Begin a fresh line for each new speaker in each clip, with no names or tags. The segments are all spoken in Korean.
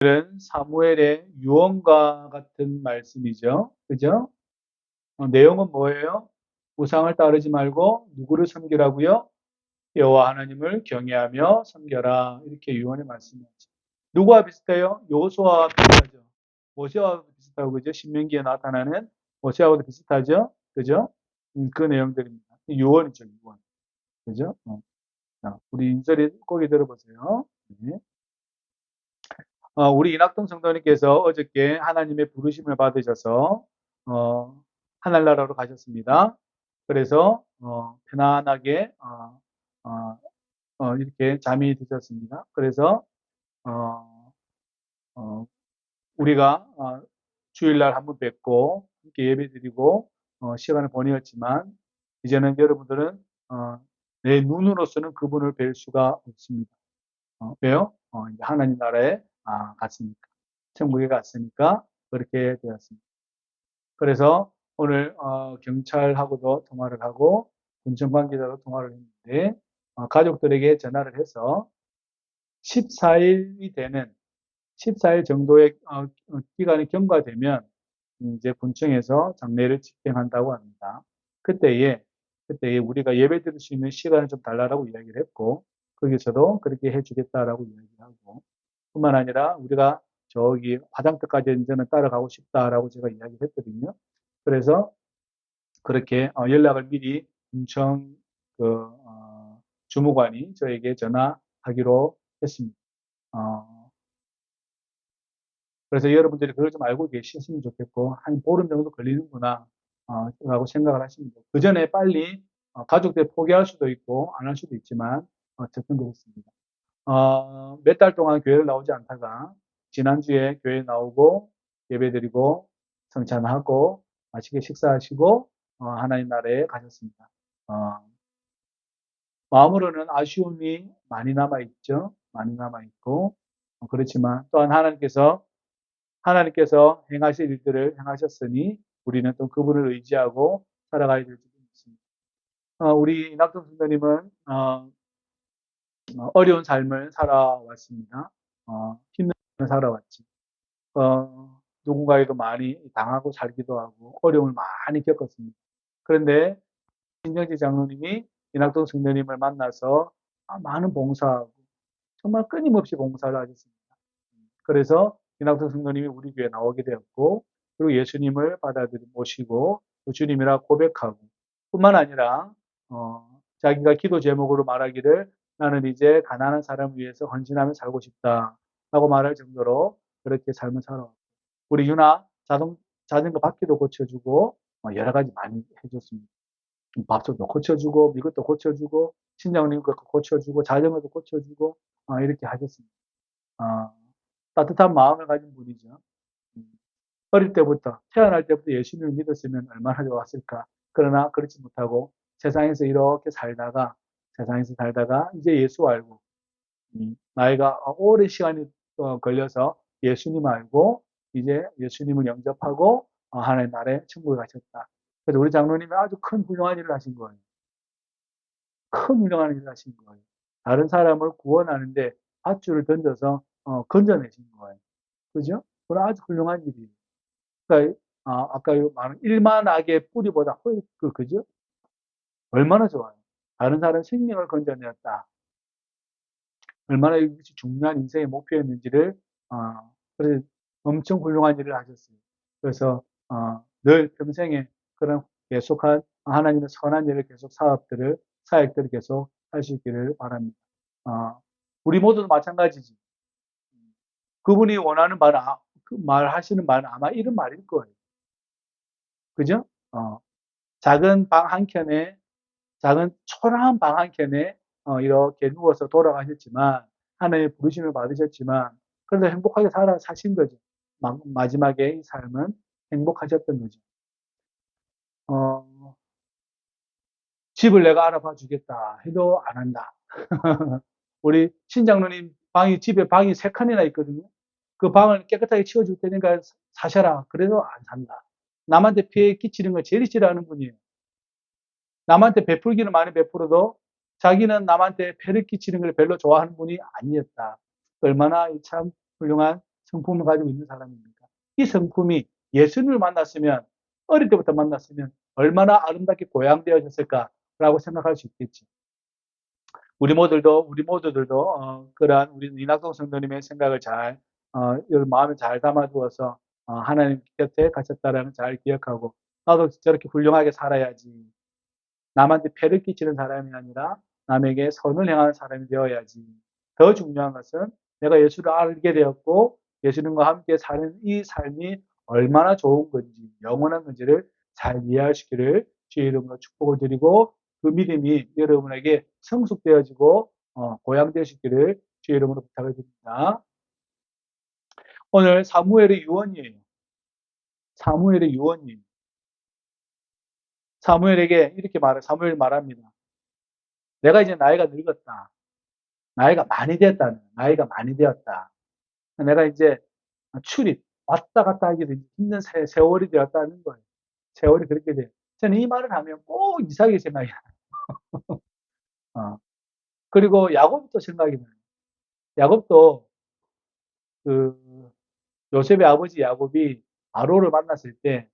은 사무엘의 유언과 같은 말씀이죠. 그죠? 내용은 뭐예요? 우상을 따르지 말고 누구를 섬기라고요? 여호와 하나님을 경외하며 섬겨라. 이렇게 유언의 말씀이죠. 누구와 비슷해요? 여호수아와 비슷하죠. 모세와 비슷하고 그죠? 신명기에 나타나는 모세하고도 비슷하죠. 그죠? 그 내용들입니다. 유언이죠, 유언. 그죠? 자, 우리 인설이 꼭 들어보세요. 네. 우리 이낙동 성도님께서 어저께 하나님의 부르심을 받으셔서 하늘나라로 가셨습니다. 그래서 편안하게 이렇게 잠이 드셨습니다. 그래서 어, 어, 우리가 주일날 한번 뵙고 함께 예배드리고 시간을 보내었지만 이제는 여러분들은 내 눈으로서는 그분을 뵐 수가 없습니다. 왜요? 이제 하나님 나라에 갔으니까. 천국에 갔으니까 그렇게 되었습니다. 그래서 오늘 경찰하고도 통화를 하고 군청 관계자로 통화를 했는데 가족들에게 전화를 해서 14일이 되는 14일 정도의 기간이 경과되면 이제 군청에서 장례를 집행한다고 합니다. 그때에 우리가 예배 드릴 수 있는 시간을 좀 달라고 이야기를 했고 거기서도 그렇게 해주겠다라고 이야기를 하고 뿐만 아니라 우리가 저기 화장터까지 이제는 따라가고 싶다라고 제가 이야기를 했거든요. 그래서 그렇게 연락을 미리 군청 주무관이 저에게 전화하기로 했습니다. 어, 그래서 여러분들이 그걸 좀 알고 계셨으면 좋겠고 한 보름 정도 걸리는구나 라고 생각을 하십니다. 그 전에 빨리 가족들 포기할 수도 있고 안 할 수도 있지만 어쨌든 그렇습니다. 몇 달 동안 교회를 나오지 않다가 지난주에 교회 나오고 예배드리고 성찬하고 맛있게 식사하시고 하나님 나라에 가셨습니다. 어, 마음으로는 아쉬움이 많이 남아 있죠. 많이 남아 있고 그렇지만 또한 하나님께서 행하실 일들을 행하셨으니 우리는 또 그분을 의지하고 살아가야 될 줄을 믿습니다. 우리 이낙준 선생님은 어려운 삶을 살아왔습니다. 힘든 삶을 살아왔지. 누군가에게 많이 당하고 살기도 하고 어려움을 많이 겪었습니다. 그런데 신정지 장로님이 이낙동 성도님을 만나서 많은 봉사하고 정말 끊임없이 봉사를 하셨습니다. 그래서 이낙동 성도님이 우리 교회에 나오게 되었고 그리고 예수님을 모시고 주님이라 고백하고 뿐만 아니라 자기가 기도 제목으로 말하기를 나는 이제 가난한 사람을 위해서 헌신하며 살고 싶다라고 말할 정도로 그렇게 삶을 살아왔고 우리 유나 자전거 바퀴도 고쳐주고 여러 가지 많이 해줬습니다. 밥솥도 고쳐주고 이것도 고쳐주고 친정님 것도 고쳐주고 자전거도 고쳐주고 이렇게 하셨습니다. 어, 따뜻한 마음을 가진 분이죠. 음, 어릴 때부터 태어날 때부터 예수님을 믿었으면 얼마나 좋았을까. 그러나 그렇지 못하고 세상에서 이렇게 살다가 이제 예수 알고 나이가 오랜 시간이 걸려서 예수님 알고 이제 예수님을 영접하고 하나님 나라에 천국에 가셨다. 그래서 우리 장로님이 아주 큰 훌륭한 일을 하신 거예요. 큰 훌륭한 일을 하신 거예요. 다른 사람을 구원하는데 밧줄을 던져서 건져내신 거예요. 그죠? 그건 아주 훌륭한 일이에요. 그러니까 아까 말한 일만 악의 뿌리보다 그죠? 얼마나 좋아요. 다른 사람 생명을 건져내었다. 얼마나 이것이 중요한 인생의 목표였는지를 그래서 엄청 훌륭한 일을 하셨어요. 그래서 늘 평생에 그런 계속한 하나님의 선한 일을 계속 사역들을 계속 할 수 있기를 바랍니다. 우리 모두도 마찬가지지. 그분이 원하는 말하시는 말은 아마 이런 말일 거예요. 그죠? 작은 방 한 켠에, 작은 초라한 방 한 켠에, 이렇게 누워서 돌아가셨지만, 하나님의 부르심을 받으셨지만, 그래도 행복하게 사신 거죠. 마지막에 이 삶은 행복하셨던 거죠. 어, 집을 내가 알아봐 주겠다 해도 안 한다. 우리 신장로님 집에 방이 3칸이나 있거든요. 그 방을 깨끗하게 치워줄 테니까 사셔라. 그래도 안 산다. 남한테 피해 끼치는 걸 제일 싫어하는 분이에요. 남한테 베풀기는 많이 베풀어도 자기는 남한테 폐를 끼치는 걸 별로 좋아하는 분이 아니었다. 얼마나 참 훌륭한 성품을 가지고 있는 사람입니까? 이 성품이 예수님을 만났으면, 어릴 때부터 만났으면 얼마나 아름답게 고양되어졌을까라고 생각할 수 있겠지. 우리 모두들도 그러한 우리 이낙동 성도님의 생각을 마음에 잘 담아두어서 하나님 곁에 갇혔다라는 잘 기억하고, 나도 저렇게 훌륭하게 살아야지. 남한테 폐를 끼치는 사람이 아니라 남에게 선을 행하는 사람이 되어야지. 더 중요한 것은 내가 예수를 알게 되었고 예수님과 함께 사는 이 삶이 얼마나 좋은 건지, 영원한 건지를 잘 이해할 수 있기를 주의 이름으로 축복을 드리고, 그 믿음이 여러분에게 성숙되어지고 고양될 수 있기를 주의 이름으로 부탁을 드립니다. 오늘 사무엘의 유언이에요. 사무엘의 유언이에요. 사무엘이 말합니다. 내가 이제 나이가 늙었다. 나이가 많이 되었다. 내가 이제 출입, 왔다 갔다 하기도 힘든 세월이 되었다는 거예요. 세월이 그렇게 돼요. 저는 이 말을 하면 꼭 이삭이 생각이 나요. 그리고 야곱도 생각이 나요. 야곱도 그 요셉의 아버지 야곱이 바로를 만났을 때,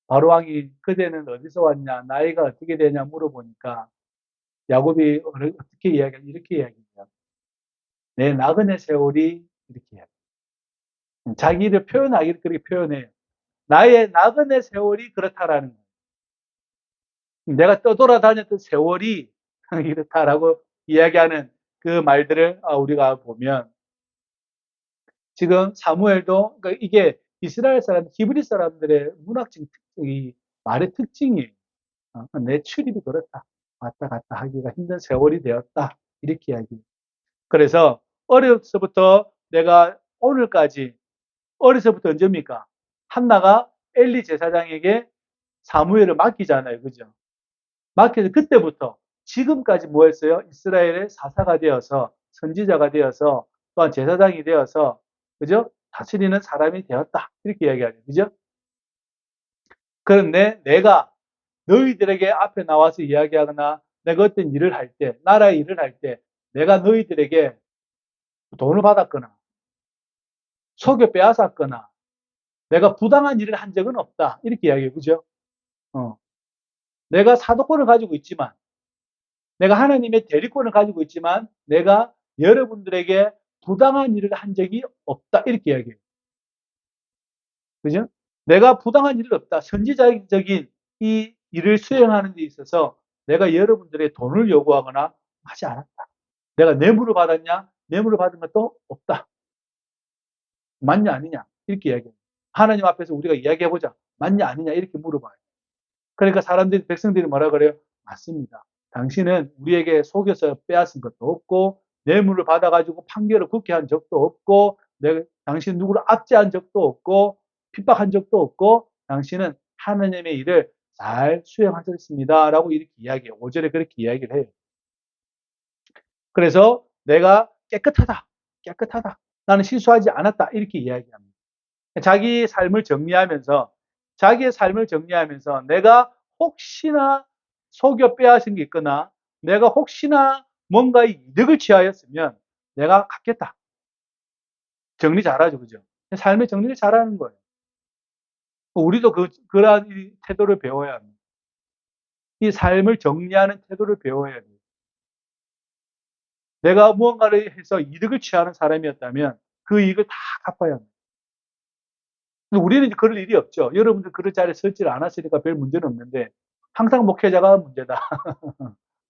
바로 왕이 그대는 어디서 왔냐, 나이가 어떻게 되냐 물어보니까 야곱이 이렇게 이야기해요. 내 나그네 세월이 이렇게 해요. 자기를 표현하기를 그렇게 표현해요. 나의 나그네 세월이 그렇다라는 거예요. 내가 떠돌아다녔던 세월이 이렇다라고 이야기하는 그 말들을 우리가 보면, 지금 사무엘도, 그러니까 이게 이스라엘 사람, 히브리 사람들의 문학적 이 말의 특징이에요. 내 출입이 그렇다. 왔다 갔다 하기가 힘든 세월이 되었다. 이렇게 이야기해요. 그래서 어려서부터 내가 오늘까지, 어려서부터 언제입니까? 한나가 엘리 제사장에게 사무엘을 맡기잖아요. 그죠? 맡겨서 그때부터 지금까지 뭐 했어요? 이스라엘의 사사가 되어서, 선지자가 되어서, 또한 제사장이 되어서, 그죠? 다스리는 사람이 되었다. 이렇게 이야기하죠. 그죠? 그런데 내가 너희들에게 앞에 나와서 이야기하거나 내가 어떤 일을 할 때, 나라의 일을 할 때, 내가 너희들에게 돈을 받았거나 속여 빼앗았거나 내가 부당한 일을 한 적은 없다. 이렇게 이야기해요. 그죠? 내가 사도권을 가지고 있지만, 내가 하나님의 대리권을 가지고 있지만 내가 여러분들에게 부당한 일을 한 적이 없다. 이렇게 이야기해요. 그죠? 내가 부당한 일은 없다. 선지자적인 이 일을 수행하는 데 있어서 내가 여러분들의 돈을 요구하거나 하지 않았다. 내가 뇌물을 받았냐? 뇌물을 받은 것도 없다. 맞냐 아니냐? 이렇게 이야기해요. 하나님 앞에서 우리가 이야기해보자. 맞냐 아니냐? 이렇게 물어봐요. 그러니까 백성들이 뭐라 그래요? 맞습니다. 당신은 우리에게 속여서 빼앗은 것도 없고, 뇌물을 받아가지고 판결을 굳게 한 적도 없고, 당신 누구를 압제한 적도 없고, 핍박한 적도 없고, 당신은 하나님의 일을 잘 수행하셨습니다. 라고 이렇게 이야기해요. 5절에 그렇게 이야기를 해요. 그래서 내가 깨끗하다. 나는 실수하지 않았다. 이렇게 이야기합니다. 자기의 삶을 정리하면서 내가 혹시나 속여 빼앗은 게 있거나 내가 혹시나 뭔가 이득을 취하였으면 내가 갚겠다. 정리 잘하죠. 그죠? 삶의 정리를 잘하는 거예요. 우리도 그러한 태도를 배워야 합니다. 이 삶을 정리하는 태도를 배워야 돼요. 내가 무언가를 해서 이득을 취하는 사람이었다면 그 이익을 다 갚아야 합니다. 우리는 이제 그럴 일이 없죠. 여러분들 그럴 자리에 서질 않았으니까 별 문제는 없는데, 항상 목회자가 문제다.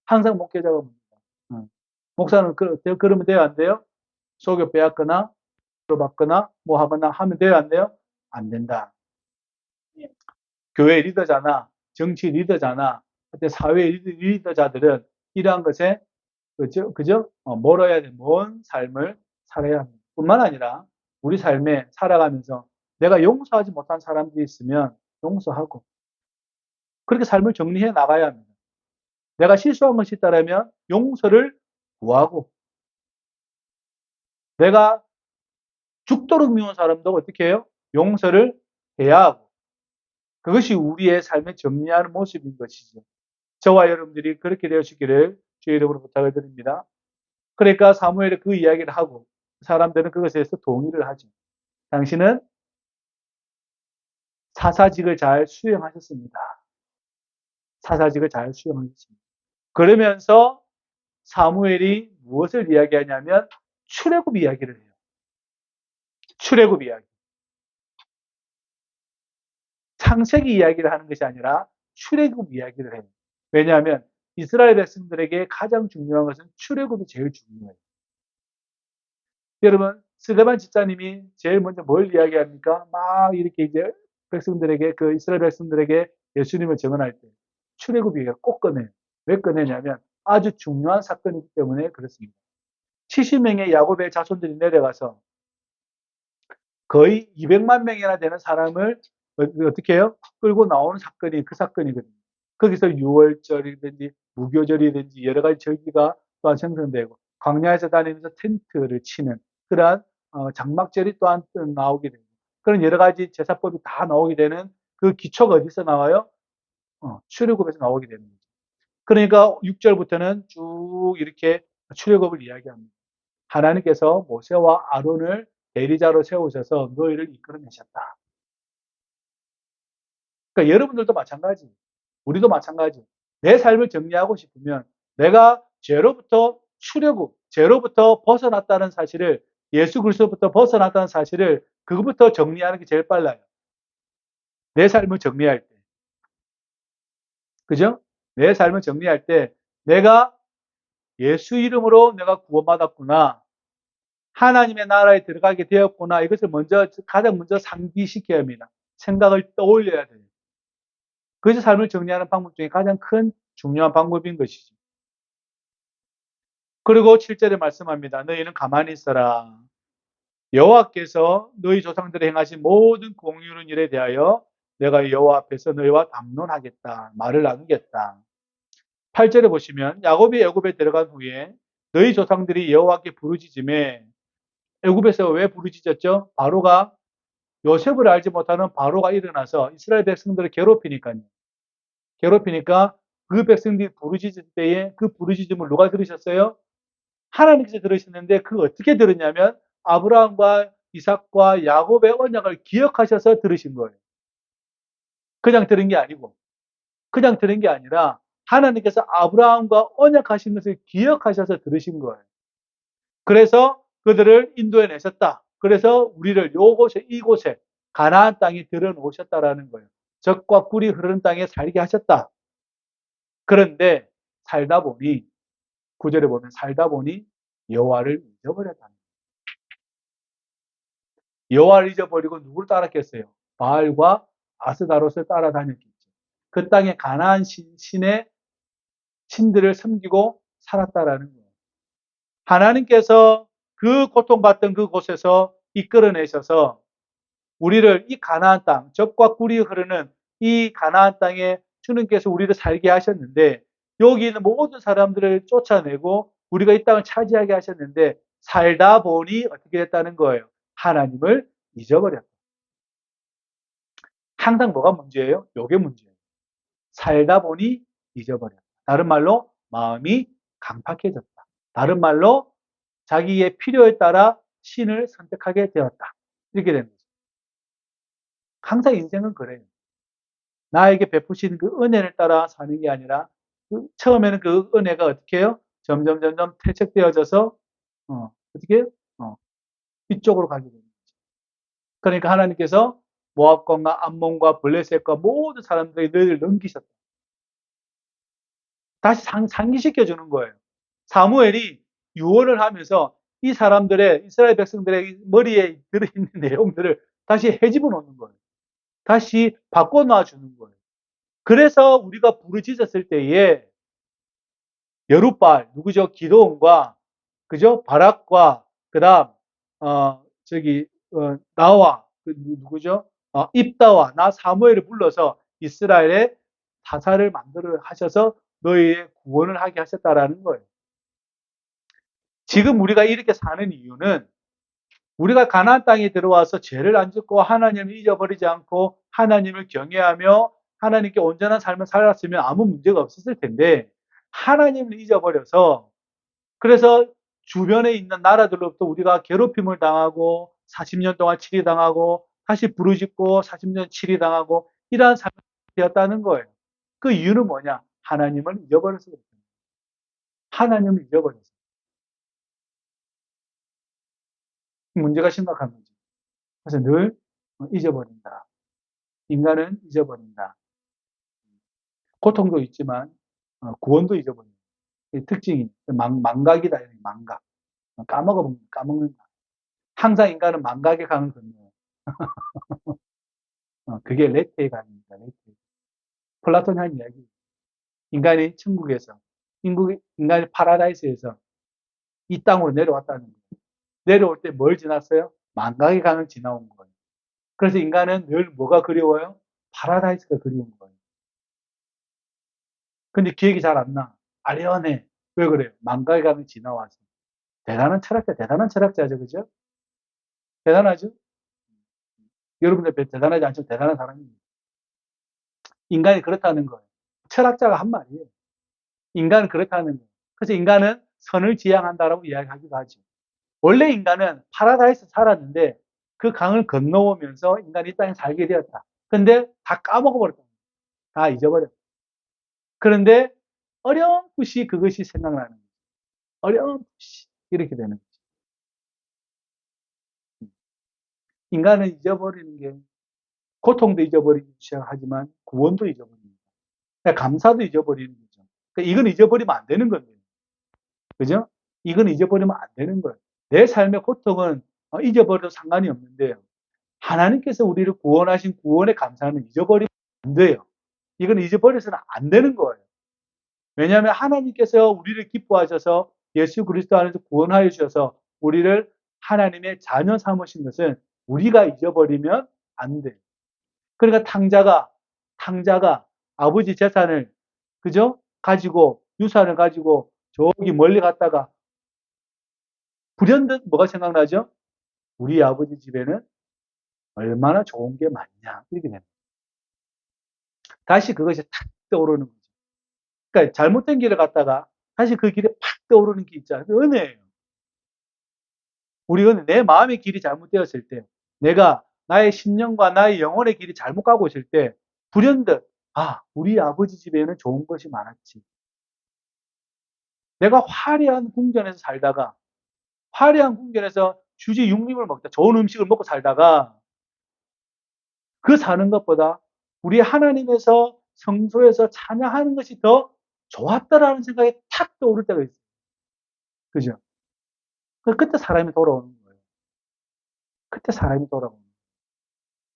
항상 목회자가 문제다. 목사는 그러면 돼요, 안 돼요? 속여 빼앗거나, 받거나, 뭐 하거나 하면 돼요, 안 돼요? 안 된다. 교회 리더잖아, 정치 리더잖아, 사회 리더자들은 이러한 것에, 그죠? 멀어야 돼. 먼 삶을 살아야 합니다. 뿐만 아니라, 우리 삶에 살아가면서 내가 용서하지 못한 사람들이 있으면 용서하고, 그렇게 삶을 정리해 나가야 합니다. 내가 실수한 것이 있다면 용서를 구하고, 내가 죽도록 미운 사람도 어떻게 해요? 용서를 해야 하고, 그것이 우리의 삶을 정리하는 모습인 것이죠. 저와 여러분들이 그렇게 되시기를 주의 이름으로 부탁을 드립니다. 그러니까 사무엘이 그 이야기를 하고 사람들은 그것에 대해서 동의를 하죠. 당신은 사사직을 잘 수행하셨습니다. 사사직을 잘 수행하셨습니다. 그러면서 사무엘이 무엇을 이야기하냐면 출애굽 이야기를 해요. 출애굽 이야기. 창세기 이야기를 하는 것이 아니라 출애굽 이야기를 해요. 왜냐하면 이스라엘 백성들에게 가장 중요한 것은 출애굽이 제일 중요해요. 여러분, 스데반 집사님이 제일 먼저 뭘 이야기합니까? 막 이렇게 이제 백성들에게, 그 이스라엘 백성들에게 예수님을 증언할 때 출애굽 얘기가 꼭 꺼내요. 왜 꺼내냐면 아주 중요한 사건이기 때문에 그렇습니다. 70명의 야곱의 자손들이 내려가서 거의 200만 명이나 되는 사람을 어떻게 해요? 끌고 나오는 사건이 그 사건이거든요. 거기서 유월절이든지 무교절이든지 여러 가지 절기가 또한 생성되고 광야에서 다니면서 텐트를 치는 그러한 장막절이 또한 나오게 되고 그런 여러 가지 제사법이 다 나오게 되는 그 기초가 어디서 나와요? 출애굽에서 나오게 되는 거죠. 그러니까 6절부터는 쭉 이렇게 출애굽을 이야기합니다. 하나님께서 모세와 아론을 대리자로 세우셔서 너희를 이끌어내셨다. 그러니까 여러분들도 마찬가지, 우리도 마찬가지. 내 삶을 정리하고 싶으면 내가 죄로부터 출애굽, 죄로부터 벗어났다는 사실을 예수 그리스도부터 벗어났다는 사실을 그것부터 정리하는 게 제일 빨라요. 내 삶을 정리할 때. 그죠? 내 삶을 정리할 때 내가 예수 이름으로 내가 구원받았구나. 하나님의 나라에 들어가게 되었구나. 이것을 가장 먼저 상기시켜야 합니다. 생각을 떠올려야 돼요. 그것이 삶을 정리하는 방법 중에 가장 큰 중요한 방법인 것이죠. 그리고 7절에 말씀합니다. 너희는 가만히 있어라. 여호와께서 너희 조상들이 행하신 모든 공의로운 일에 대하여 내가 여호와 앞에서 너희와 담론하겠다. 말을 나누겠다. 8절에 보시면 야곱이 애굽에 들어간 후에 너희 조상들이 여호와께 부르짖음에 애굽에서 왜 부르짖었죠? 바로가 요셉을 알지 못하는 바로가 일어나서 이스라엘 백성들을 괴롭히니까요. 괴롭히니까 그 백성들이 부르짖을 때에 그 부르짖음을 누가 들으셨어요? 하나님께서 들으셨는데 그 어떻게 들었냐면 아브라함과 이삭과 야곱의 언약을 기억하셔서 들으신 거예요. 그냥 들은 게 아니고 그냥 들은 게 아니라 하나님께서 아브라함과 언약하신 것을 기억하셔서 들으신 거예요. 그래서 그들을 인도해 내셨다. 그래서 우리를 이곳에 가나안 땅에 들여놓으셨다라는 거예요. 젖과 꿀이 흐르는 땅에 살게 하셨다. 그런데 살다 보니 9절에 보면 살다 보니 여호와를 잊어버렸다는 거예요. 여호와를 잊어버리고 누구를 따랐겠어요? 바알과 아스다롯을 따라다녔겠죠. 그 땅에 가나안 신의 신들을 섬기고 살았다라는 거예요. 하나님께서 그 고통받던 그곳에서 이끌어내셔서 우리를 이 가나안 땅, 젖과 꿀이 흐르는 이 가나안 땅에 주님께서 우리를 살게 하셨는데 여기 있는 모든 사람들을 쫓아내고 우리가 이 땅을 차지하게 하셨는데 살다 보니 어떻게 됐다는 거예요? 하나님을 잊어버렸다. 항상 뭐가 문제예요? 요게 문제예요. 살다 보니 잊어버렸다. 다른 말로 마음이 강팍해졌다. 다른 말로 자기의 필요에 따라 신을 선택하게 되었다. 이렇게 되는 거죠. 항상 인생은 그래요. 나에게 베푸신 그 은혜를 따라 사는 게 아니라 처음에는 그 은혜가 어떻게 해요? 점점 퇴색되어져서 어떻게 해요? 이쪽으로 가게 됩니다. 그러니까 하나님께서 모압과 암몬과 블레셋과 모든 사람들에게 너희를 넘기셨다. 다시 상기시켜 주는 거예요. 사무엘이 유언을 하면서 이 사람들의 이스라엘 백성들의 머리에 들어있는 내용들을 다시 헤집어 놓는 거예요. 다시 바꿔놔 주는 거예요. 그래서 우리가 부르짖었을 때에 여룻발 누구죠? 기도원과 그죠? 바락과 그다음 나와 누구죠? 입다와 나 사무엘을 불러서 이스라엘의 타사를 만들어 하셔서 너희의 구원을 하게 하셨다라는 거예요. 지금 우리가 이렇게 사는 이유는 우리가 가나안 땅에 들어와서 죄를 안 짓고 하나님을 잊어버리지 않고 하나님을 경외하며 하나님께 온전한 삶을 살았으면 아무 문제가 없었을 텐데 하나님을 잊어버려서 그래서 주변에 있는 나라들로부터 우리가 괴롭힘을 당하고 40년 동안 치리당하고 다시 부르짖고 40년 치리당하고 이러한 삶이 되었다는 거예요. 그 이유는 뭐냐? 하나님을 잊어버려서 그렇습니다. 하나님을 잊어버려서. 문제가 심각한 거죠. 그래서 늘 잊어버린다. 인간은 잊어버린다. 고통도 있지만 구원도 잊어버린다. 특징이 망각이다. 망각. 까먹는다. 항상 인간은 망각의 강을 건너요. 그게 레테의 강입니다. 레테. 플라톤이 한 이야기. 인간이 천국에서, 인간이 파라다이스에서 이 땅으로 내려왔다는 거예요. 내려올 때 뭘 지났어요? 망각의 강을 지나온 거예요. 그래서 인간은 늘 뭐가 그리워요? 파라다이스가 그리운 거예요. 근데 기억이 잘 안 나. 아련해. 왜 그래요? 망각의 강을 지나와서. 대단한 철학자죠. 그죠? 대단하죠? 여러분들 대단하지 않죠? 대단한 사람입니다. 인간이 그렇다는 거예요. 철학자가 한 말이에요. 인간은 그렇다는 거예요. 그래서 인간은 선을 지향한다라고 이야기하기도 하죠. 원래 인간은 파라다이스 살았는데 그 강을 건너오면서 인간이 이 땅에 살게 되었다. 근데 다 까먹어버렸다. 다 잊어버렸다. 그런데 어렴풋이 그것이 생각나는 거예요. 어렴풋이 이렇게 되는 거죠. 인간은 잊어버리는 게 고통도 잊어버리기 시작하지만 구원도 잊어버립니다. 감사도 잊어버리는 거죠. 그러니까 이건 잊어버리면 안 되는 건데요. 그죠? 이건 잊어버리면 안 되는 거예요. 내 삶의 고통은 잊어버려도 상관이 없는데요. 하나님께서 우리를 구원하신 구원의 감사는 잊어버리면 안 돼요. 이건 잊어버려서는 안 되는 거예요. 왜냐하면 하나님께서 우리를 기뻐하셔서 예수 그리스도 안에서 구원하여 주셔서 우리를 하나님의 자녀 삼으신 것은 우리가 잊어버리면 안 돼요. 그러니까 탕자가 아버지 재산을 그죠? 가지고 유산을 가지고 저기 멀리 갔다가 불현듯 뭐가 생각나죠? 우리 아버지 집에는 얼마나 좋은 게 많냐 이렇게 됩니다. 다시 그것이 탁 떠오르는 거죠. 그러니까 잘못된 길을 갔다가 다시 그 길에 팍 떠오르는 게 있잖아요. 은혜예요. 우리는 내 마음의 길이 잘못되었을 때, 내가 나의 심령과 나의 영혼의 길이 잘못 가고 있을 때 불현듯 우리 아버지 집에는 좋은 것이 많았지. 내가 화려한 궁전에서 살다가 화려한 궁전에서 주지 육림을 먹다 좋은 음식을 먹고 살다가 그 사는 것보다 우리 하나님에서 성소에서 찬양하는 것이 더 좋았다라는 생각이 탁 떠오를 때가 있어요. 그죠? 그때 사람이 돌아오는 거예요. 그때 사람이 돌아오는 거예요.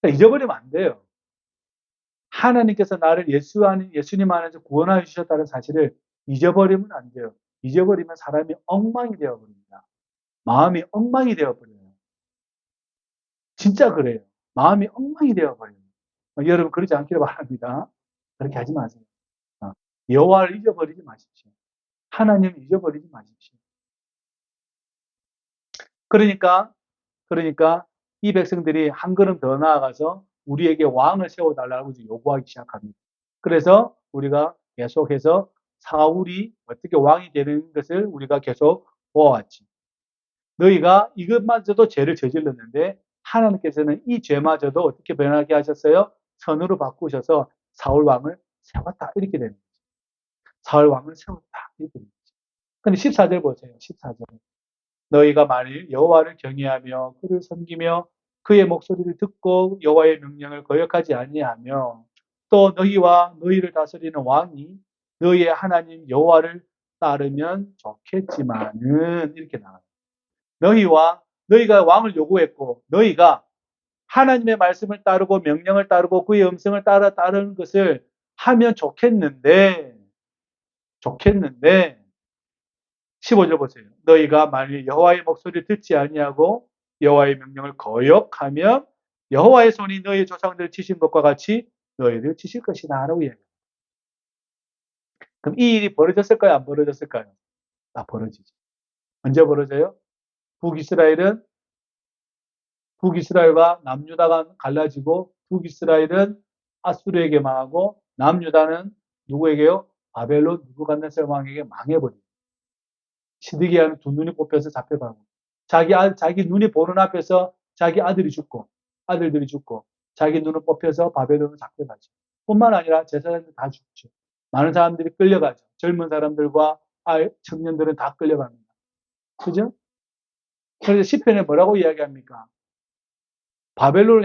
그러니까 잊어버리면 안 돼요. 하나님께서 나를 예수님 안에서 구원하여 주셨다는 사실을 잊어버리면 안 돼요. 잊어버리면 사람이 엉망이 되어버립니다. 마음이 엉망이 되어버려요. 진짜 그래요. 마음이 엉망이 되어버려요. 여러분 그러지 않기를 바랍니다. 그렇게 하지 마세요. 여호와를 잊어버리지 마십시오. 하나님을 잊어버리지 마십시오. 그러니까 이 백성들이 한 걸음 더 나아가서 우리에게 왕을 세워달라고 요구하기 시작합니다. 그래서 우리가 계속해서 사울이 어떻게 왕이 되는 것을 우리가 계속 보아왔지. 너희가 이것마저도 죄를 저질렀는데 하나님께서는 이 죄마저도 어떻게 변하게 하셨어요? 선으로 바꾸셔서 사울 왕을 세웠다. 이렇게 되는 거죠. 사울 왕을 세웠다. 이렇게 되는 거죠. 근데 14절 보세요. 14절. 너희가 만일 여호와를 경외하며 그를 섬기며 그의 목소리를 듣고 여호와의 명령을 거역하지 아니하며 또 너희와 너희를 다스리는 왕이 너희의 하나님 여호와를 따르면 좋겠지만은 이렇게 나와요. 너희가 왕을 요구했고 너희가 하나님의 말씀을 따르고 명령을 따르고 그의 음성을 따르는 것을 하면 좋겠는데 15절 보세요. 너희가 만일 여호와의 목소리를 듣지 아니하고 여호와의 명령을 거역하면 여호와의 손이 너희 조상들을 치신 것과 같이 너희를 치실 것이다 라고 이야기합니다. 그럼 이 일이 벌어졌을까요? 안 벌어졌을까요? 다 벌어지죠. 언제 벌어져요? 북이스라엘과 남유다가 갈라지고 북이스라엘은 아수르에게 망하고 남유다는 누구에게요? 바벨론 느부갓네살 왕에게 망해버립니다. 시드기야는 두 눈이 꼽혀서 잡혀가고 자기 눈이 보는 앞에서 자기 아들이 죽고 아들들이 죽고 자기 눈을 뽑혀서 바벨론으로 잡혀가죠. 뿐만 아니라 제사장들 다 죽죠. 많은 사람들이 끌려가죠. 젊은 사람들과 청년들은 다 끌려갑니다. 그죠? 그래서 시편에 뭐라고 이야기합니까? 바벨론을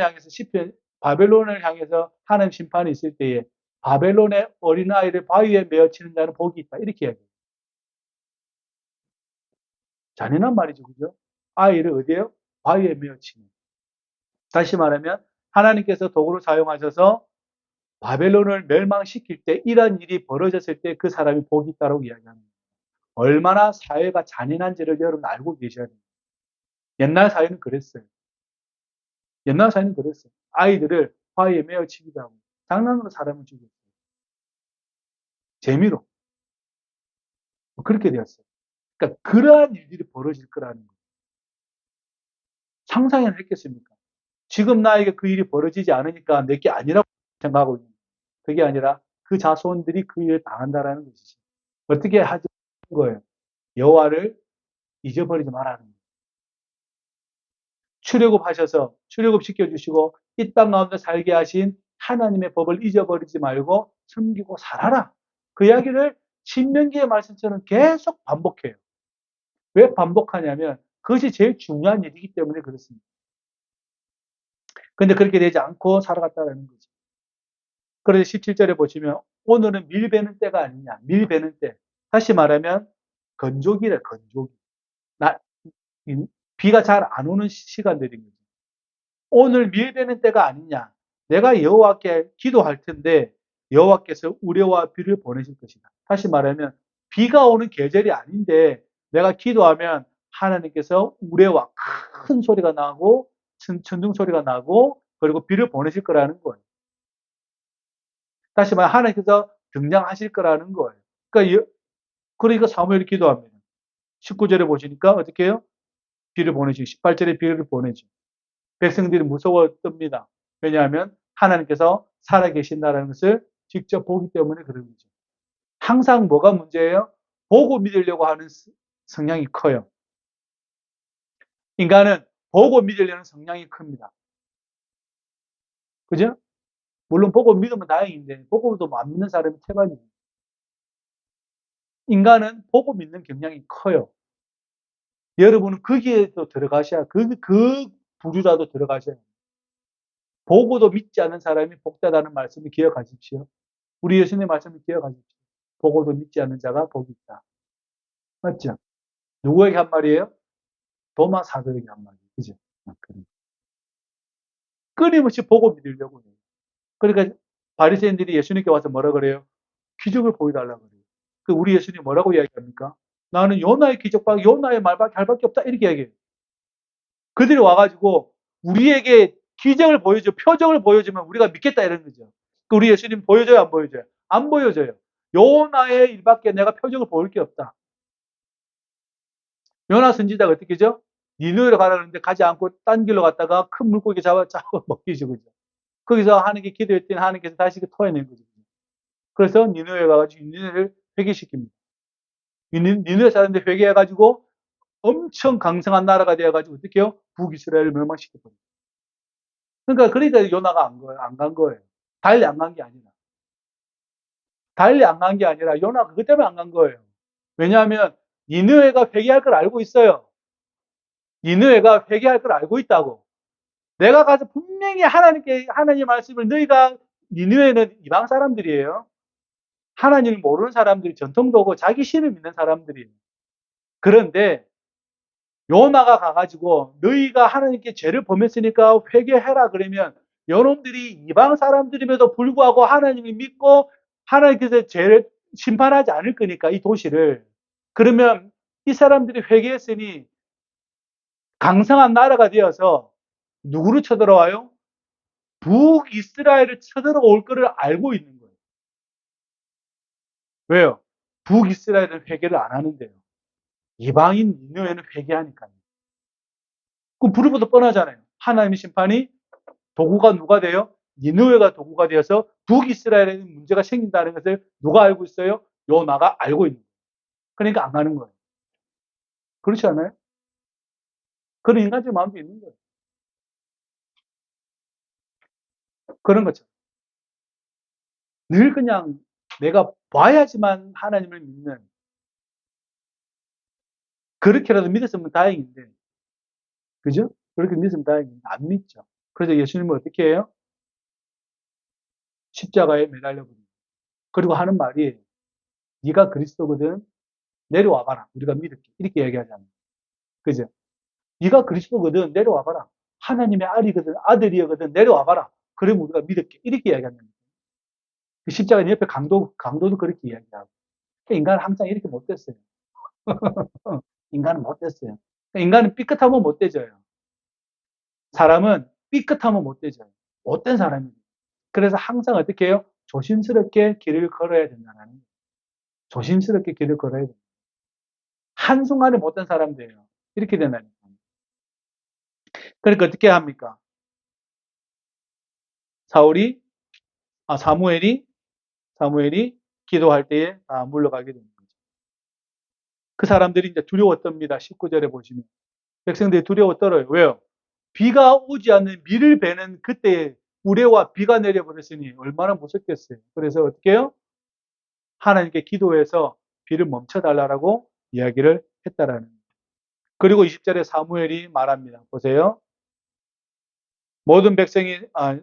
향해서 하나님 심판이 있을 때에 바벨론의 어린아이를 바위에 메어치는 자는 복이 있다. 이렇게 이야기해요. 잔인한 말이죠. 그죠? 아이를 어디에요? 바위에 메어치는. 다시 말하면 하나님께서 도구를 사용하셔서 바벨론을 멸망시킬 때 이런 일이 벌어졌을 때 그 사람이 복이 있다고 이야기합니다. 얼마나 사회가 잔인한지를 여러분 알고 계셔야 됩니다. 옛날 사회는 그랬어요. 옛날 사회는 그랬어요. 아이들을 바위에 메어치기도 하고 장난으로 사람을 죽였어요. 재미로. 그렇게 되었어요. 그러니까 그러한 일들이 벌어질 거라는 거예요. 상상이나 했겠습니까? 지금 나에게 그 일이 벌어지지 않으니까 내게 아니라고 생각하고 있는 거예요. 그게 아니라 그 자손들이 그 일을 당한다라는 것이지. 어떻게 하지 거예요? 여호와를 잊어버리지 말라는 거예요. 출애굽하셔서 출애굽시켜 주시고 이 땅 가운데 살게 하신 하나님의 법을 잊어버리지 말고 섬기고 살아라. 그 이야기를 신명기의 말씀처럼 계속 반복해요. 왜 반복하냐면 그것이 제일 중요한 일이기 때문에 그렇습니다. 근데 그렇게 되지 않고 살아갔다는 거죠. 그래서 17절에 보시면 오늘은 밀베는 때가 아니냐. 밀베는 때. 다시 말하면 건조기래 건조기. 나, 비가 잘 안 오는 시간들인 거죠. 오늘 밀베는 때가 아니냐. 내가 여호와께 기도할 텐데 여호와께서 우레와 비를 보내실 것이다. 다시 말하면 비가 오는 계절이 아닌데 내가 기도하면 하나님께서 우레와 큰 소리가 나고 천둥 소리가 나고 그리고 비를 보내실 거라는 거예요. 다시 말해 하나님께서 등장하실 거라는 거예요. 그러니까 사무엘이 기도합니다. 19절에 보시니까 어떻게 해요? 비를 보내시고 18절에 비를 보내죠. 백성들이 무서워 뜹니다. 왜냐하면 하나님께서 살아계신다는 것을 직접 보기 때문에 그런 거죠. 항상 뭐가 문제예요? 보고 믿으려고 하는 성향이 커요. 인간은 보고 믿으려는 성향이 큽니다. 그죠? 물론 보고 믿으면 다행인데 보고도 안 믿는 사람이 태반이에요. 인간은 보고 믿는 경향이 커요. 여러분은 거기에도 들어가셔야 그 부류라도 들어가셔야 해요. 보고도 믿지 않는 사람이 복되다는 말씀을 기억하십시오. 우리 예수님의 말씀을 기억하십시오. 보고도 믿지 않는 자가 복이 있다. 맞죠? 누구에게 한 말이에요? 도마 사도에게 한 말이에요. 그죠? 끊임없이 보고 믿으려고 해요. 그러니까 바리새인들이 예수님께 와서 뭐라 그래요? 기적을 보여달라 그래요. 우리 예수님 뭐라고 이야기합니까? 나는 요나의 기적밖에 요나의 말밖에 할 밖에 없다 이렇게 이야기해요. 그들이 와가지고 우리에게 기적을 보여줘, 표적을 보여주면 우리가 믿겠다 이런 거죠. 우리 예수님 보여줘요, 안 보여줘요? 안 보여줘요. 요나의 일밖에 내가 표적을 보일 게 없다. 요나 선지자가 어떻게 죠? 니느웨로 가라는데 가지 않고 딴 길로 갔다가 큰 물고기 잡아 먹기죠, 그죠? 거기서 하나님께 기도했더니 하나님께서 다시 토해낸 거죠. 그래서 니느웨 가가지고 니느웨를 회개시킵니다. 니느웨 사람들 회개해가지고 엄청 강성한 나라가 되어가지고 어떻게 해요? 북이스라엘을 멸망시켜버려요. 그러니까 요나가 안 간 거예요. 달리 안 간 게 아니라. 달리 안 간 게 아니라 요나가 그것 때문에 안 간 거예요. 왜냐하면 니느웨가 회개할 걸 알고 있어요. 니느웨가 회개할 걸 알고 있다고. 내가 가서 분명히 하나님 말씀을 너희가 니느웨는 이방 사람들이에요. 하나님을 모르는 사람들이 전통도 오고 자기 신을 믿는 사람들이에요. 그런데 요나가 가가지고 너희가 하나님께 죄를 범했으니까 회개해라 그러면 여러분들이 이방 사람들임에도 불구하고 하나님을 믿고 하나님께서 죄를 심판하지 않을 거니까 이 도시를. 그러면 이 사람들이 회개했으니 강성한 나라가 되어서 누구를 쳐들어와요? 북이스라엘을 쳐들어올 거를 알고 있는 거예요. 왜요? 북이스라엘은 회개를 안 하는데요. 이방인 니느웨는 회개하니까요. 그럼 불보다 뻔하잖아요. 하나님의 심판이 도구가 누가 돼요? 니느웨가 도구가 되어서 북이스라엘에 문제가 생긴다는 것을 누가 알고 있어요? 요나가 알고 있는 거예요. 그러니까 안 가는 거예요. 그렇지 않아요? 그런 인간적 마음도 있는 거예요. 그런 것처럼. 늘 그냥 내가 봐야지만 하나님을 믿는, 그렇게라도 믿었으면 다행인데, 그죠? 그렇게 믿으면 다행인데, 안 믿죠. 그래서 예수님은 어떻게 해요? 십자가에 매달려 버립니다. 그리고 하는 말이, 네가 그리스도거든 내려와 봐라. 우리가 믿을게. 이렇게 얘기하잖아요. 그죠? 네가 그리스도거든 내려와 봐라. 하나님의 아들이거든 내려와 봐라. 그러면 우리가 믿을게. 이렇게 이야기한다는 거예요. 그 십자가 옆에 강도도 그렇게 이야기하고. 그러니까 인간은 항상 이렇게 못됐어요. 인간은 못됐어요. 그러니까 인간은 삐끗하면 못되져요. 사람은 삐끗하면 못되져요. 못된 사람이에요. 그래서 항상 어떻게 해요? 조심스럽게 길을 걸어야 된다는 거예요. 조심스럽게 길을 걸어야 돼요. 한순간에 못된 사람들이에요. 이렇게 된다니까. 그러니까 어떻게 합니까? 사울이, 사무엘이 기도할 때에 다 물러가게 되는 거죠. 그 사람들이 이제 두려워 떱니다. 19절에 보시면. 백성들이 두려워 떨어요. 왜요? 비가 오지 않는 미를 베는 그때 우레와 비가 내려버렸으니 얼마나 무섭겠어요. 그래서 어떻게 해요? 하나님께 기도해서 비를 멈춰달라고 이야기를 했다라는 거예요. 그리고 20절에 사무엘이 말합니다. 보세요.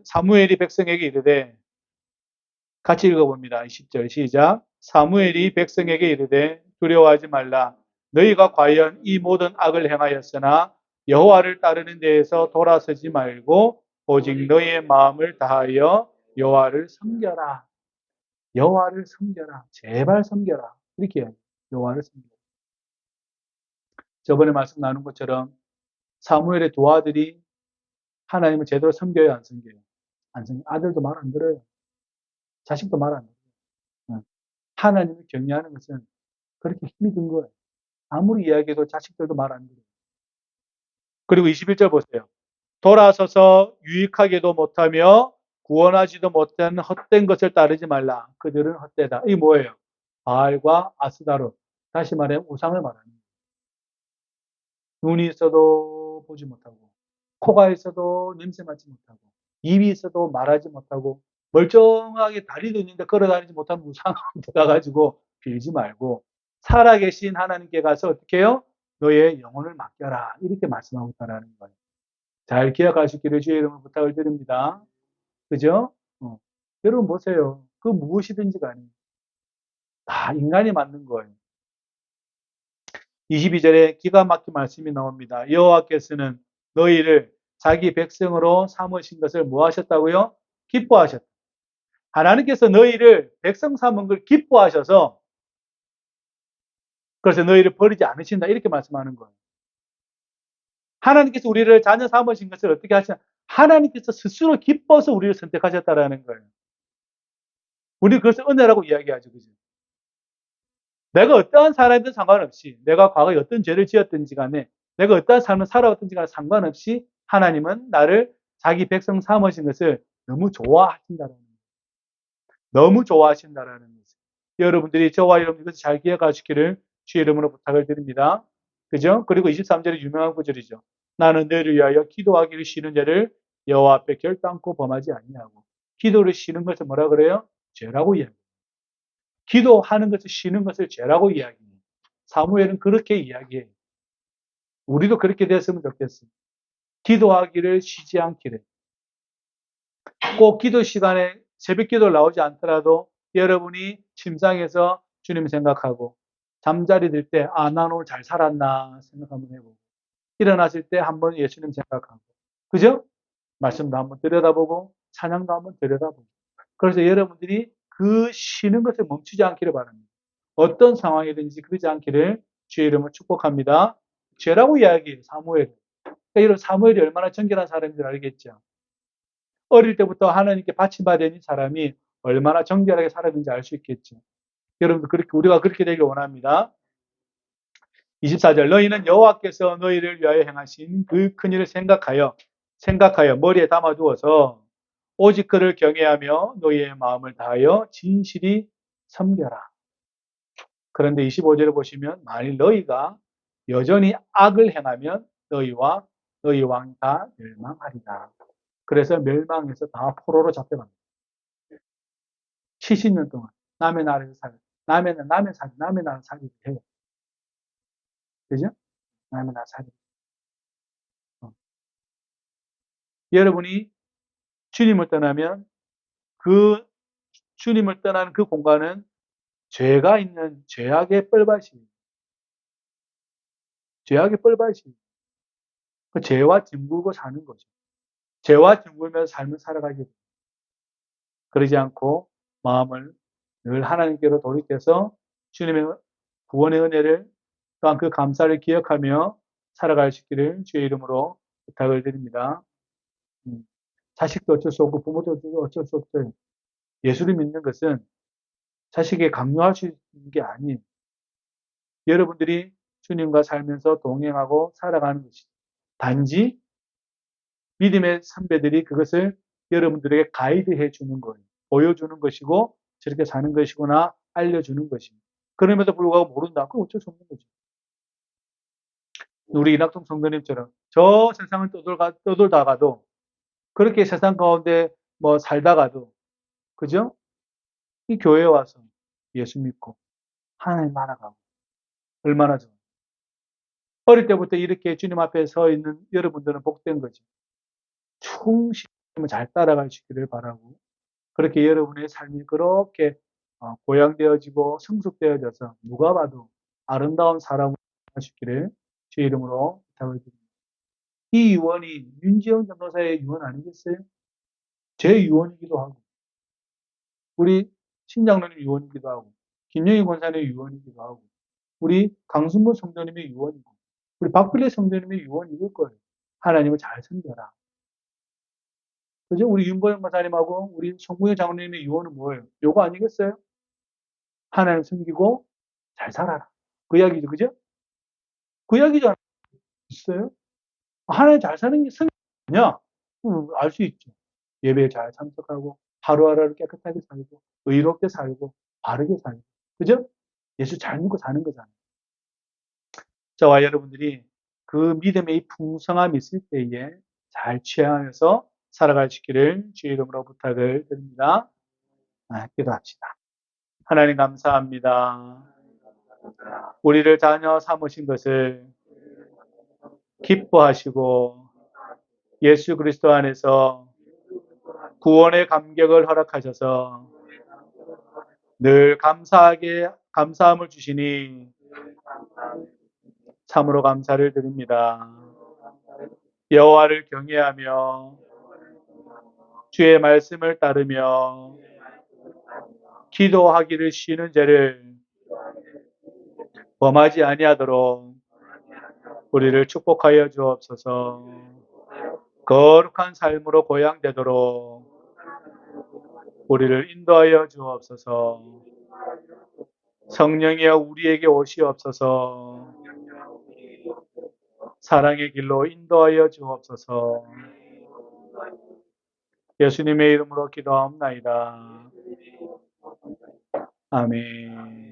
사무엘이 백성에게 이르되, 같이 읽어봅니다. 20절 시작. 사무엘이 백성에게 이르되 두려워하지 말라. 너희가 과연 이 모든 악을 행하였으나 여호와를 따르는 데에서 돌아서지 말고 오직 너희의 마음을 다하여 여호와를 섬겨라. 여호와를 섬겨라. 제발 섬겨라. 이렇게 해요. 여호와를 섬겨라. 저번에 말씀 나눈 것처럼 사무엘의 두 아들이 하나님을 제대로 섬겨요, 안 섬겨요? 안 섬겨요. 아들도 말 안 들어요. 자식도 말 안 들어요. 하나님을 경외하는 것은 그렇게 힘이 든 거예요. 아무리 이야기해도 자식들도 말 안 들어요. 그리고 21절 보세요. 돌아서서 유익하게도 못하며 구원하지도 못한 헛된 것을 따르지 말라. 그들은 헛되다. 이게 뭐예요? 바알과 아스다롯. 다시 말해 우상을 말하는 거예요. 눈이 있어도 보지 못하고, 코가 있어도 냄새 맡지 못하고, 입이 있어도 말하지 못하고, 멀쩡하게 다리도 있는데 걸어다니지 못하는 우상한테 가가지고 빌지 말고, 살아계신 하나님께 가서 어떻게 해요? 너의 영혼을 맡겨라. 이렇게 말씀하고 있다는 거예요. 잘 기억하시기를 주의 이름으로 부탁을 드립니다. 그죠? 여러분 보세요. 그 무엇이든지 간에 다 인간이 만든 거예요. 22절에 기가 막힌 말씀이 나옵니다. 여호와께서는 너희를 자기 백성으로 삼으신 것을 뭐 하셨다고요? 기뻐하셨다. 하나님께서 너희를 백성 삼은 걸 기뻐하셔서 그래서 너희를 버리지 않으신다. 이렇게 말씀하는 거예요. 하나님께서 우리를 자녀 삼으신 것을 어떻게 하시냐? 하나님께서 스스로 기뻐서 우리를 선택하셨다라는 거예요. 우리 그것을 은혜라고 이야기하죠. 그죠? 내가 어떠한 사람이든 상관없이, 내가 과거에 어떤 죄를 지었든지 간에, 내가 어떠한 삶을 살아왔든지 간에 상관없이 하나님은 나를 자기 백성 삼으신 것을 너무 좋아하신다라는 거예요. 너무 좋아하신다라는 거죠. 여러분들이 저와 여러분 이것을 잘 기억하시기를 주의 이름으로 부탁을 드립니다. 그죠? 그리고 23절에 유명한 구절이죠. 나는 너희를 위하여 기도하기를 싫은 죄를 여호와 앞에 결단코 범하지 아니하고. 기도를 싫은 것을 뭐라 그래요? 죄라고 이야기해요. 기도하는 것을 쉬는 것을 죄라고 이야기해요. 사무엘은 그렇게 이야기해요. 우리도 그렇게 됐으면 좋겠어요. 기도하기를 쉬지 않기를. 꼭 기도 시간에 새벽 기도를 나오지 않더라도 여러분이 침상에서 주님 생각하고 잠자리 들 때, 난 오늘 잘 살았나 생각 한번 해보고 일어났을 때 한번 예수님 생각하고, 그죠? 말씀도 한번 들여다보고 찬양도 한번 들여다보고. 그래서 여러분들이 그 쉬는 것을 멈추지 않기를 바랍니다. 어떤 상황이든지 그러지 않기를 주의 이름으로 축복합니다. 죄라고 이야기해요, 사무엘. 그러니까 이런 사무엘이 얼마나 정결한 사람인 줄 알겠죠. 어릴 때부터 하나님께 바침받은 사람이 얼마나 정결하게 살았는지 알 수 있겠죠. 여러분들 우리가 그렇게 되길 원합니다. 24절 너희는 여호와께서 너희를 위하여 행하신 그 큰일을 생각하여 머리에 담아두어서 오직 그를 경외하며 너희의 마음을 다하여 진실이 섬겨라. 그런데 25절을 보시면 만일 너희가 여전히 악을 행하면 너희와 너희 왕 다 멸망하리라. 그래서 멸망해서 다 포로로 잡혀갑니다. 70년 동안 남의 나라에서 남의 나라 살기를 해요. 그죠? 남의 나라 살기. 여러분이 주님을 떠나면 그 주님을 떠나는 그 공간은 죄가 있는 죄악의 뻘밭이에요. 죄악의 뻘밭이에요. 그 죄와 뒹굴고 사는 거죠. 죄와 뒹굴면서 삶을 살아가게 됩니다. 그러지 않고 마음을 늘 하나님께로 돌이켜서 주님의 구원의 은혜를 또한 그 감사를 기억하며 살아갈 수 있기를 주의 이름으로 부탁을 드립니다. 자식도 어쩔 수 없고 부모도 어쩔 수 없어요. 예수를 믿는 것은 자식에게 강요할 수 있는 게 아니에요. 여러분들이 주님과 살면서 동행하고 살아가는 것이죠. 단지 믿음의 선배들이 그것을 여러분들에게 가이드해 주는 거예요. 보여주는 것이고 저렇게 사는 것이구나 알려주는 것입니다. 그럼에도 불구하고 모른다. 그건 어쩔 수 없는 거죠. 우리 이낙동 성도님처럼 저 세상을 떠돌다가도 그렇게 세상 가운데 뭐 살다가도 그죠? 이 교회에 와서 예수 믿고 하나님 알아가고 얼마나 좋아요. 어릴 때부터 이렇게 주님 앞에 서 있는 여러분들은 복된 거죠. 충실히 잘 따라갈 수 있기를 바라고 그렇게 여러분의 삶이 그렇게 고양되어지고 성숙되어져서 누가 봐도 아름다운 사람을 할 수 있기를 주의 이름으로 부탁을 드립니다. 이 유언이 윤지영 전도사의 유언 아니겠어요? 제 유언이기도 하고 우리 신장로님 유언이기도 하고 김영희 권사님의 유언이기도 하고 우리 강순보 성도님의 유언이고 우리 박필래 성도님의 유언이길 거예요. 하나님을 잘 섬겨라. 그죠? 우리 윤보영 권사님하고 우리 송구영 장로님의 유언은 뭐예요? 요거 아니겠어요? 하나님 섬기고 잘 살아라. 그 이야기죠. 그죠? 그 이야기잖아요. 있어요? 하나님 잘 사는 게 성경이냐? 알 수 있죠. 예배에 잘 참석하고 하루하루를 깨끗하게 살고 의롭게 살고 바르게 살고 그죠? 예수 잘 믿고 사는 거잖아요. 저와 여러분들이 그 믿음의 이 풍성함이 있을 때에 잘 취하면서 살아갈 수 있기를 주의 이름으로 부탁을 드립니다. 기도합시다. 하나님 감사합니다. 우리를 자녀 삼으신 것을 기뻐하시고 예수 그리스도 안에서 구원의 감격을 허락하셔서 늘 감사함을 주시니 참으로 감사를 드립니다. 여호와를 경외하며 주의 말씀을 따르며 기도하기를 쉬는 죄를 범하지 아니하도록 우리를 축복하여 주옵소서. 거룩한 삶으로 고양되도록 우리를 인도하여 주옵소서. 성령이여 우리에게 오시옵소서. 사랑의 길로 인도하여 주옵소서. 예수님의 이름으로 기도하옵나이다. 아멘.